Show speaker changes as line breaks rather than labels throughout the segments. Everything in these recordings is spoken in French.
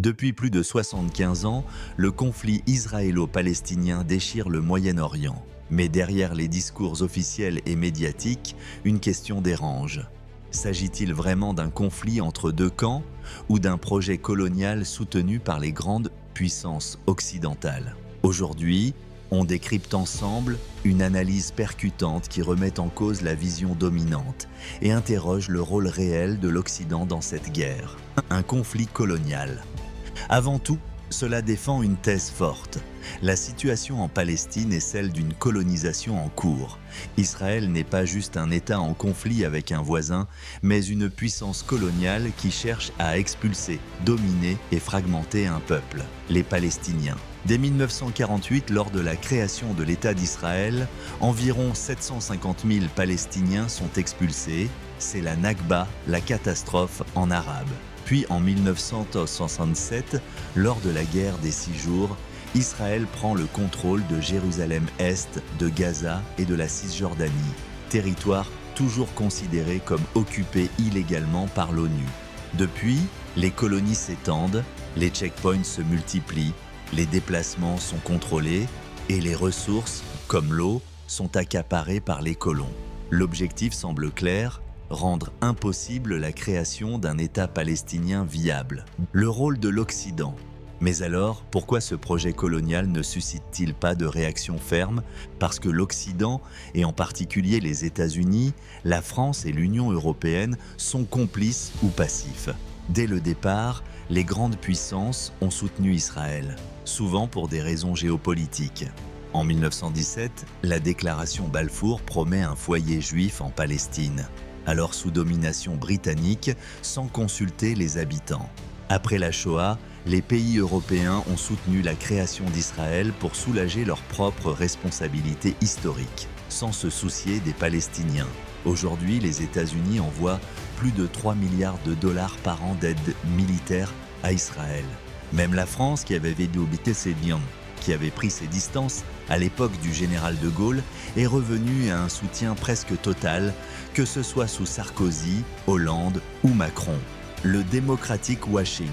Depuis plus de 75 ans, le conflit israélo-palestinien déchire le Moyen-Orient. Mais derrière les discours officiels et médiatiques, une question dérange. S'agit-il vraiment d'un conflit entre deux camps ou d'un projet colonial soutenu par les grandes puissances occidentales? Aujourd'hui, on décrypte ensemble une analyse percutante qui remet en cause la vision dominante et interroge le rôle réel de l'Occident dans cette guerre. Un conflit colonial. Avant tout, cela défend une thèse forte. La situation en Palestine est celle d'une colonisation en cours. Israël n'est pas juste un État en conflit avec un voisin, mais une puissance coloniale qui cherche à expulser, dominer et fragmenter un peuple, les Palestiniens. Dès 1948, lors de la création de l'État d'Israël, environ 750 000 Palestiniens sont expulsés. C'est la Nakba, la catastrophe en arabe. Puis en 1967, lors de la guerre des 6 jours, Israël prend le contrôle de Jérusalem-Est, de Gaza et de la Cisjordanie, territoire toujours considéré comme occupé illégalement par l'ONU. Depuis, les colonies s'étendent, les checkpoints se multiplient, les déplacements sont contrôlés et les ressources, comme l'eau, sont accaparées par les colons. L'objectif semble clair: rendre impossible la création d'un État palestinien viable. Le rôle de l'Occident. Mais alors, pourquoi ce projet colonial ne suscite-t-il pas de réaction ferme? Parce que l'Occident, et en particulier les États-Unis, la France et l'Union européenne, sont complices ou passifs. Dès le départ, les grandes puissances ont soutenu Israël, souvent pour des raisons géopolitiques. En 1917, la déclaration Balfour promet un foyer juif en Palestine, alors sous domination britannique, sans consulter les habitants. Après la Shoah, les pays européens ont soutenu la création d'Israël pour soulager leurs propres responsabilités historiques, sans se soucier des Palestiniens. Aujourd'hui, les États-Unis envoient plus de 3 milliards de dollars par an d'aide militaire à Israël. Même la France, qui avait qui avait pris ses distances à l'époque du général de Gaulle, est revenue à un soutien presque total, que ce soit sous Sarkozy, Hollande ou Macron. Le démocratic washing.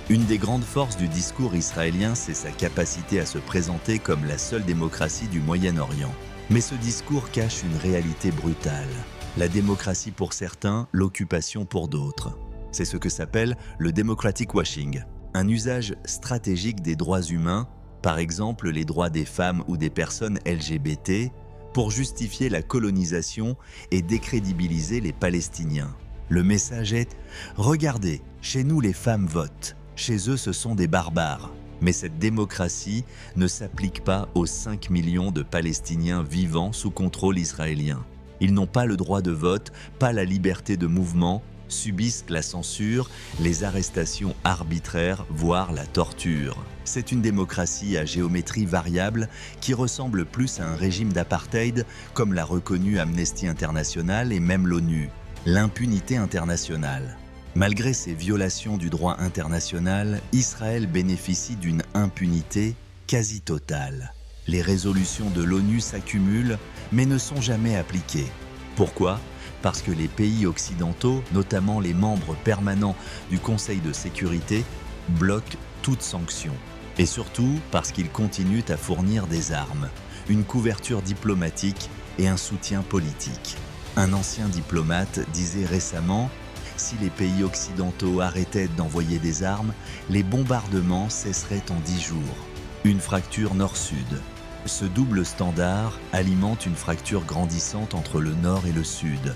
Une des grandes forces du discours israélien, c'est sa capacité à se présenter comme la seule démocratie du Moyen-Orient. Mais ce discours cache une réalité brutale. La démocratie pour certains, l'occupation pour d'autres. C'est ce que s'appelle le democratic washing, un usage stratégique des droits humains, par exemple les droits des femmes ou des personnes LGBT, pour justifier la colonisation et décrédibiliser les Palestiniens. Le message est « Regardez, chez nous les femmes votent, chez eux ce sont des barbares ». Mais cette démocratie ne s'applique pas aux 5 millions de Palestiniens vivant sous contrôle israélien. Ils n'ont pas le droit de vote, pas la liberté de mouvement, subissent la censure, les arrestations arbitraires, voire la torture. C'est une démocratie à géométrie variable qui ressemble plus à un régime d'apartheid, comme l'a reconnu Amnesty International et même l'ONU. L'impunité internationale. Malgré ces violations du droit international, Israël bénéficie d'une impunité quasi totale. Les résolutions de l'ONU s'accumulent, mais ne sont jamais appliquées. Pourquoi ? Parce que les pays occidentaux, notamment les membres permanents du Conseil de sécurité, bloquent toute sanction. Et surtout parce qu'ils continuent à fournir des armes, une couverture diplomatique et un soutien politique. Un ancien diplomate disait récemment « Si les pays occidentaux arrêtaient d'envoyer des armes, les bombardements cesseraient en 10 jours. » Une fracture nord-sud. Ce double standard alimente une fracture grandissante entre le nord et le sud.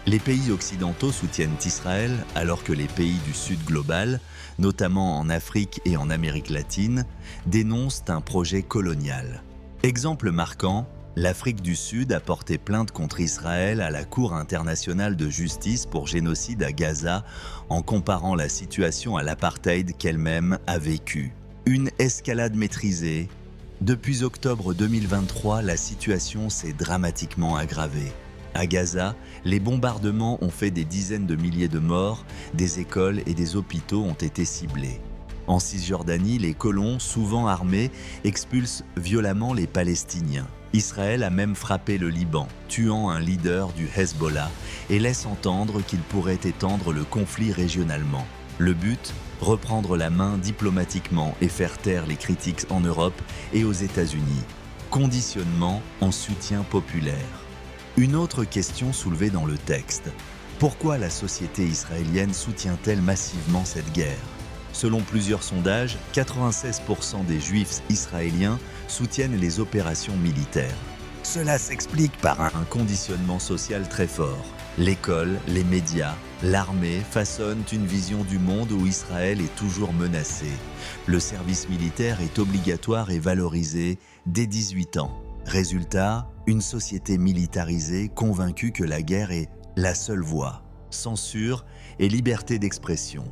Les pays occidentaux soutiennent Israël alors que les pays du sud global, notamment en Afrique et en Amérique latine, dénoncent un projet colonial. Exemple marquant, l'Afrique du Sud a porté plainte contre Israël à la Cour internationale de justice pour génocide à Gaza en comparant la situation à l'apartheid qu'elle-même a vécue. Une escalade maîtrisée. Depuis octobre 2023, la situation s'est dramatiquement aggravée. À Gaza, les bombardements ont fait des dizaines de milliers de morts, des écoles et des hôpitaux ont été ciblés. En Cisjordanie, les colons, souvent armés, expulsent violemment les Palestiniens. Israël a même frappé le Liban, tuant un leader du Hezbollah et laisse entendre qu'il pourrait étendre le conflit régionalement. Le but ? reprendre la main diplomatiquement et faire taire les critiques en Europe et aux États-Unis. Conditionnement en soutien populaire. Une autre question soulevée dans le texte. Pourquoi la société israélienne soutient-elle massivement cette guerre ? Selon plusieurs sondages, 96% des Juifs israéliens soutiennent les opérations militaires. Cela s'explique par un conditionnement social très fort. L'école, les médias, l'armée façonnent une vision du monde où Israël est toujours menacé. Le service militaire est obligatoire et valorisé dès 18 ans. Résultat, une société militarisée convaincue que la guerre est la seule voie. Censure et liberté d'expression.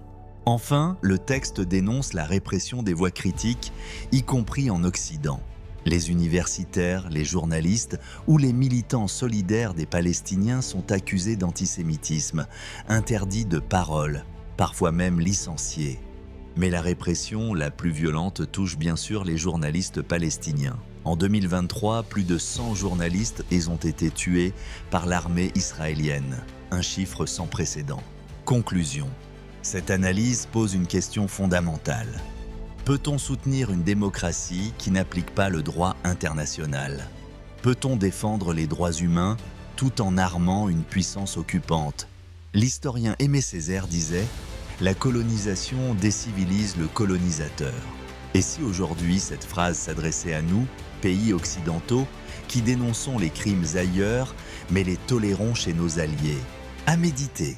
Enfin, le texte dénonce la répression des voix critiques, y compris en Occident. Les universitaires, les journalistes ou les militants solidaires des Palestiniens sont accusés d'antisémitisme, interdits de parole, parfois même licenciés. Mais la répression la plus violente touche bien sûr les journalistes palestiniens. En 2023, plus de 100 journalistes ont été tués par l'armée israélienne, un chiffre sans précédent. Conclusion. Cette analyse pose une question fondamentale. Peut-on soutenir une démocratie qui n'applique pas le droit international ? Peut-on défendre les droits humains tout en armant une puissance occupante ? L'historien Aimé Césaire disait « La colonisation décivilise le colonisateur ». Et si aujourd'hui cette phrase s'adressait à nous, pays occidentaux, qui dénonçons les crimes ailleurs, mais les tolérons chez nos alliés ? À méditer.